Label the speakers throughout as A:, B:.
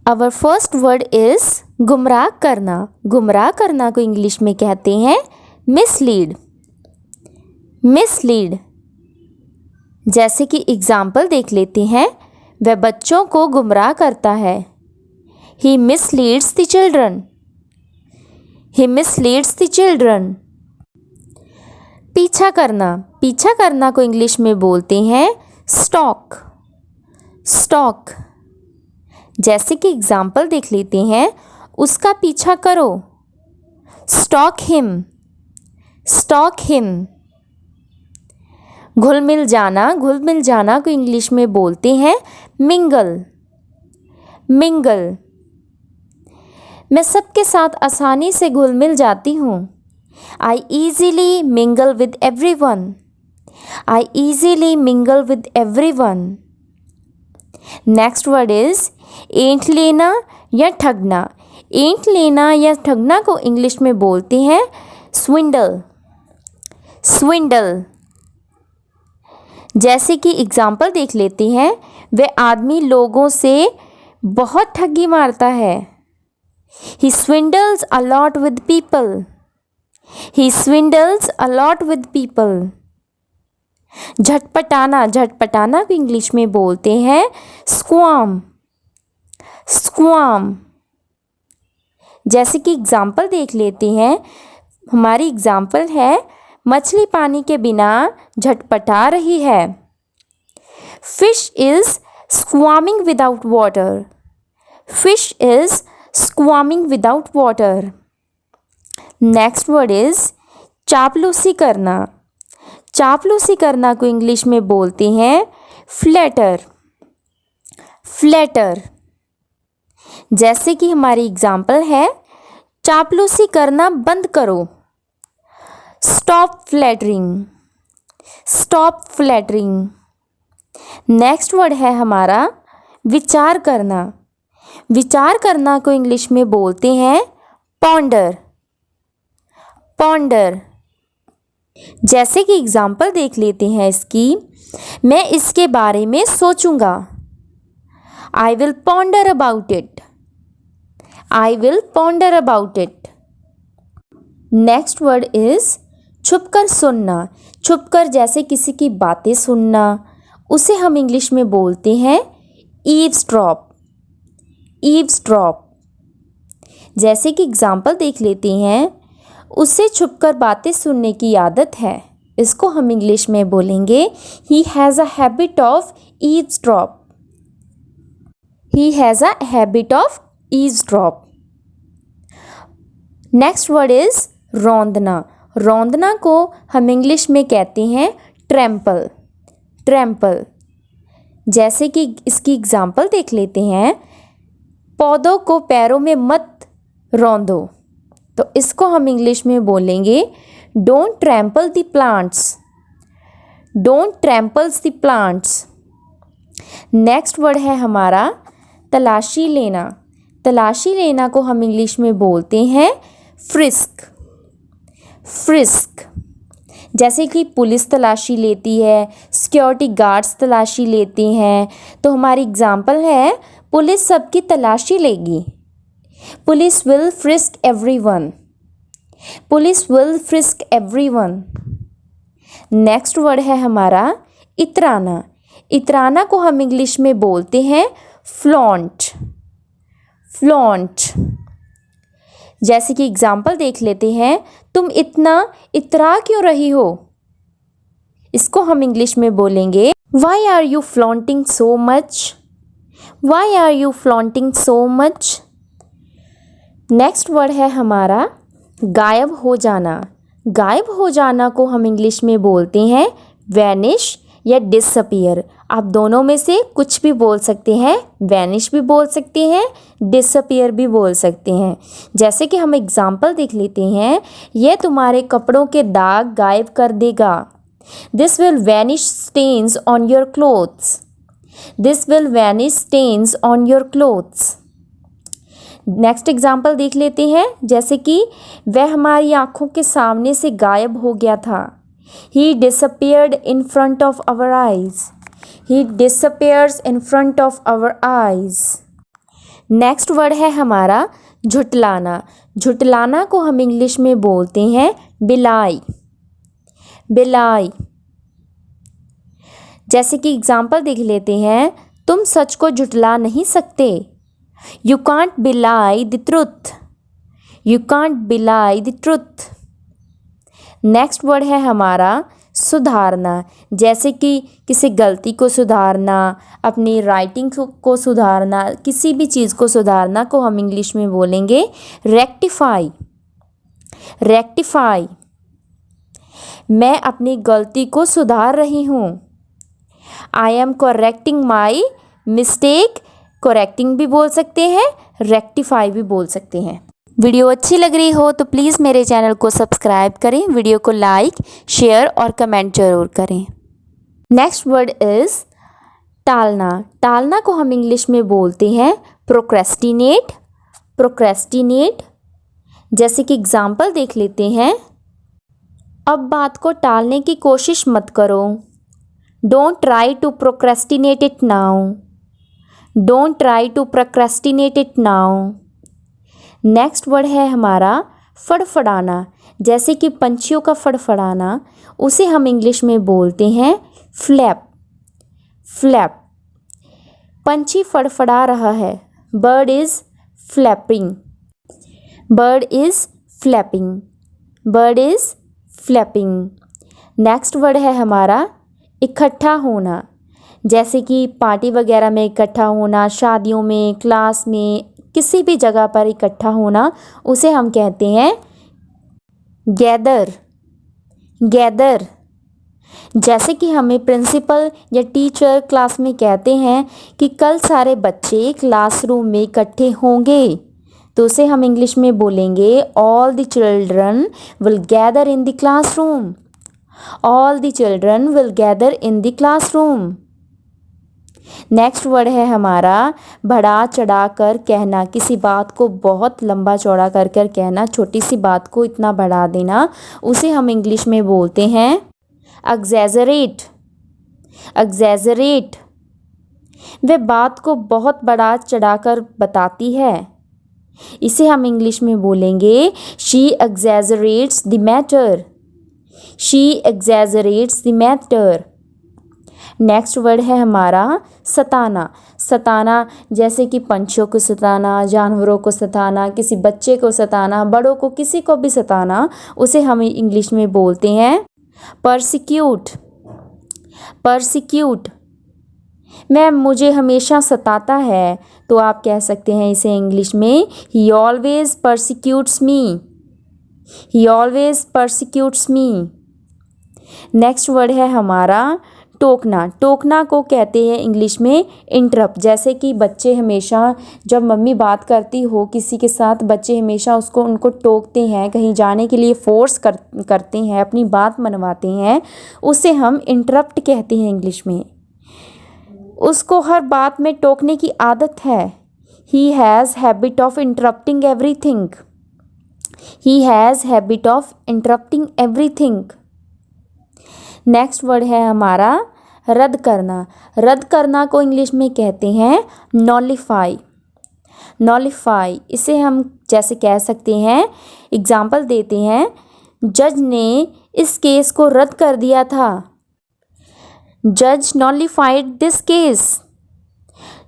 A: Our first word is गुमराह करना। गुमराह करना को इंग्लिश में कहते हैं मिसलीड। मिसलीड। जैसे कि एग्जाम्पल देख लेते हैं, वह बच्चों को गुमराह करता है। He misleads the children. He misleads the children. पीछा करना। पीछा करना को इंग्लिश में बोलते हैं स्टॉक। स्टॉक। जैसे कि एग्जाम्पल देख लेते हैं, उसका पीछा करो। Stock him. Stock him. घुल मिल जाना। घुल मिल जाना को इंग्लिश में बोलते हैं मिंगल। मिंगल। मैं सबके साथ आसानी से घुल मिल जाती हूँ। I easily mingle with everyone. I easily mingle with everyone. Next word is ऐंठ लेना या ठगना। ऐंठ लेना या ठगना को इंग्लिश में बोलते हैं swindle. swindle. जैसे कि एग्जाम्पल देख लेते हैं, वह आदमी लोगों से बहुत ठगी मारता है। He swindles a lot with people. He swindles a lot with people. झटपटाना। झटपटाना को इंग्लिश में बोलते हैं squirm. squirm. जैसे कि एग्जाम्पल देख लेते हैं, हमारी एग्जाम्पल है मछली पानी के बिना झटपटा रही है। Fish is squirming without water. Fish is squirming without water. Next word is चापलूसी करना। चापलूसी करना को इंग्लिश में बोलते हैं फ्लैटर। फ्लैटर। जैसे कि हमारी एग्जाम्पल है, चापलूसी करना बंद करो। Stop flattering. Stop flattering. Next word है हमारा विचार करना। विचार करना को इंग्लिश में बोलते हैं पॉन्डर। पॉन्डर। जैसे कि एग्जाम्पल देख लेते हैं इसकी, मैं इसके बारे में सोचूंगा। I will ponder about it. I will ponder about it. Next word is छुपकर सुनना। छुपकर जैसे किसी की बातें सुनना, उसे हम इंग्लिश में बोलते हैं ईव्सड्रॉप। ईव्सड्रॉप। जैसे कि एग्जाम्पल देख लेते हैं, उसे छुपकर बातें सुनने की आदत है। इसको हम इंग्लिश में बोलेंगे he has a habit of eavesdrop. He has a habit of eavesdrop. Next word is रौंदना। रौंदना को हम इंग्लिश में कहते हैं ट्रैम्पल। ट्रैम्पल। जैसे कि इसकी एग्जाम्पल देख लेते हैं, पौधों को पैरों में मत रौंदो। तो इसको हम इंग्लिश में बोलेंगे don't trample the plants. Don't tramples the plants. Next word है हमारा तलाशी लेना। तलाशी लेना को हम इंग्लिश में बोलते हैं फ्रिस्क। फ्रिस्क। जैसे कि पुलिस तलाशी लेती है, सिक्योरिटी गार्ड्स तलाशी लेते हैं, तो हमारी एग्जाम्पल है पुलिस सबकी तलाशी लेगी। Police will frisk everyone. Police will frisk everyone. Next word है हमारा इतराना। इतराना को हम इंग्लिश में बोलते हैं फ्लॉन्ट। फ्लॉन्ट। जैसे कि एग्जाम्पल देख लेते हैं, तुम इतना इतरा क्यों रही हो। इसको हम इंग्लिश में बोलेंगे Why are you flaunting so much? Why are you flaunting so much? Next word है हमारा गायब हो जाना। गायब हो जाना को हम इंग्लिश में बोलते हैं वैनिश या डिसअपियर। आप दोनों में से कुछ भी बोल सकते हैं। वैनिश भी बोल सकते हैं, डिसअपियर भी बोल सकते हैं। जैसे कि हम एग्जाम्पल देख लेते हैं, यह तुम्हारे कपड़ों के दाग गायब कर देगा। This will vanish stains on your clothes. This will vanish stains on your clothes. Next example देख लेते हैं, जैसे कि वह हमारी आँखों के सामने से गायब हो गया था। He disappeared in front of our eyes. He disappears in front of our eyes. Next word है हमारा झुटलाना। झुटलाना को हम इंग्लिश में बोलते हैं बिलाई। बिलाई। जैसे कि एग्जाम्पल देख लेते हैं, तुम सच को झुटला नहीं सकते। यू कांट बिलाई द ट्रुथ। यू कांट बिलाई द ट्रुथ। नेक्स्ट वर्ड है हमारा सुधारना। जैसे कि किसी गलती को सुधारना, अपनी राइटिंग को सुधारना, किसी भी चीज़ को सुधारना को हम इंग्लिश में बोलेंगे रेक्टिफाई। रेक्टिफाई। मैं अपनी गलती को सुधार रही हूँ। I am correcting my mistake. Correcting भी बोल सकते हैं, रेक्टिफाई भी बोल सकते हैं। वीडियो अच्छी लग रही हो तो प्लीज़ मेरे चैनल को सब्सक्राइब करें, वीडियो को लाइक, शेयर और कमेंट जरूर करें। नेक्स्ट वर्ड इज़ टालना। टालना को हम इंग्लिश में बोलते हैं प्रोक्रेस्टिनेट। प्रोक्रेस्टिनेट। जैसे कि एग्जाम्पल देख लेते हैं, अब बात को टालने की कोशिश मत करो। Don't try to procrastinate it now. Don't try to procrastinate it now. Next word है हमारा फड़फड़ाना। जैसे कि पंछियों का फड़फड़ाना, उसे हम इंग्लिश में बोलते हैं फ्लैप। फ्लैप। पंछी फड़फड़ा रहा है। Bird is flapping. Bird is flapping. Bird is flapping. Next word है हमारा इकट्ठा होना। जैसे कि पार्टी वगैरह में इकट्ठा होना, शादियों में, क्लास में, किसी भी जगह पर इकट्ठा होना, उसे हम कहते हैं गैदर। गैदर। जैसे कि हमें प्रिंसिपल या टीचर क्लास में कहते हैं कि कल सारे बच्चे क्लासरूम में इकट्ठे होंगे, तो उसे हम इंग्लिश में बोलेंगे all the children will gather in the classroom. All the children will gather in the classroom. Next word है हमारा बढ़ा चढ़ा कर कहना। किसी बात को बहुत लंबा चौड़ा कर कर कहना, छोटी सी बात को इतना बढ़ा देना, उसे हम इंग्लिश में बोलते हैं एग्जैजरेट। एग्जैजरेट। वह बात को बहुत बढ़ा चढ़ा कर बताती है, इसे हम इंग्लिश में बोलेंगे she exaggerates the matter. She exaggerates the matter. Next word है हमारा सताना। सताना जैसे कि पंछियों को सताना, जानवरों को सताना, किसी बच्चे को सताना, बड़ों को, किसी को भी सताना, उसे हम इंग्लिश में बोलते हैं परसिक्यूट। परसिक्यूट। मुझे हमेशा सताता है, तो आप कह सकते हैं इसे इंग्लिश में he always persecutes me. He always persecutes me. Next word है हमारा टोकना। टोकना को कहते हैं इंग्लिश में इंटरप्ट। जैसे कि बच्चे हमेशा, जब मम्मी बात करती हो किसी के साथ, बच्चे हमेशा उनको टोकते हैं, कहीं जाने के लिए फोर्स करते हैं, अपनी बात मनवाते हैं, उसे हम इंटरप्ट कहते हैं इंग्लिश में। उसको हर बात में टोकने की आदत है। He has habit of interrupting everything. He has habit of interrupting everything. Next word है हमारा रद्द करना। रद्द करना को इंग्लिश में कहते हैं नॉलिफाई। नॉलिफाई। इसे हम जैसे कह सकते हैं, एग्जाम्पल देते हैं, जज ने इस केस को रद्द कर दिया था। जज नॉलिफाइड दिस केस।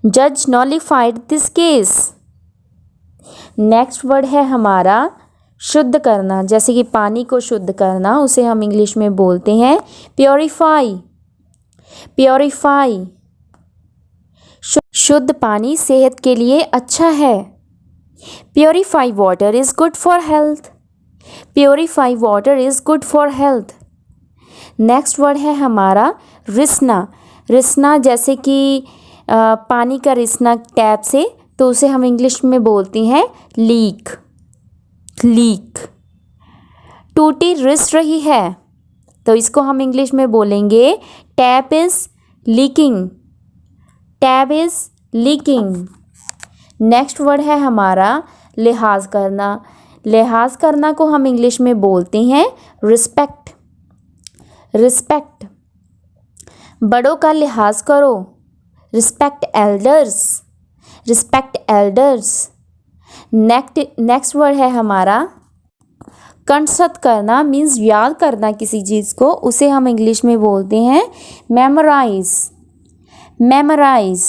A: जज नॉलिफाइड दिस केस। नेक्स्ट वर्ड है हमारा शुद्ध करना। जैसे कि पानी को शुद्ध करना, उसे हम इंग्लिश में बोलते हैं प्योरीफाई। प्योरीफाई। शुद्ध पानी सेहत के लिए अच्छा है। Purify water is good for health. Purify water is good for health. Next word है हमारा रिसना। रिसना जैसे कि पानी का रिसना टैप से, तो उसे हम इंग्लिश में बोलते हैं लीक। लीक। टूटी रिस रही है, तो इसको हम इंग्लिश में बोलेंगे tap is leaking. Tap is leaking. Next word है हमारा लिहाज करना। लिहाज करना को हम इंग्लिश में बोलते हैं रिस्पेक्ट। रिस्पेक्ट। बड़ों का लिहाज करो। Respect elders. Respect elders. Next word है हमारा कंठस्थ करना, मीन्स याद करना किसी चीज़ को, उसे हम इंग्लिश में बोलते हैं मेमोराइज। मेमोराइज।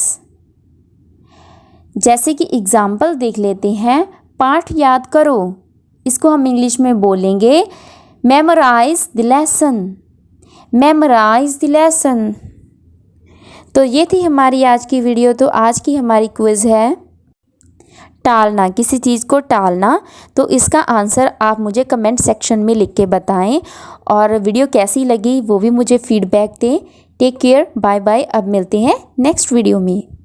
A: जैसे कि एग्जाम्पल देख लेते हैं, पाठ याद करो, इसको हम इंग्लिश में बोलेंगे memorise the lesson. Memorise the lesson. तो ये थी हमारी आज की वीडियो। तो आज की हमारी क्विज़ है टालना, किसी चीज़ को टालना। तो इसका आंसर आप मुझे कमेंट सेक्शन में लिख के बताएं, और वीडियो कैसी लगी वो भी मुझे फीडबैक दें। Take care, bye bye. अब मिलते हैं नेक्स्ट वीडियो में।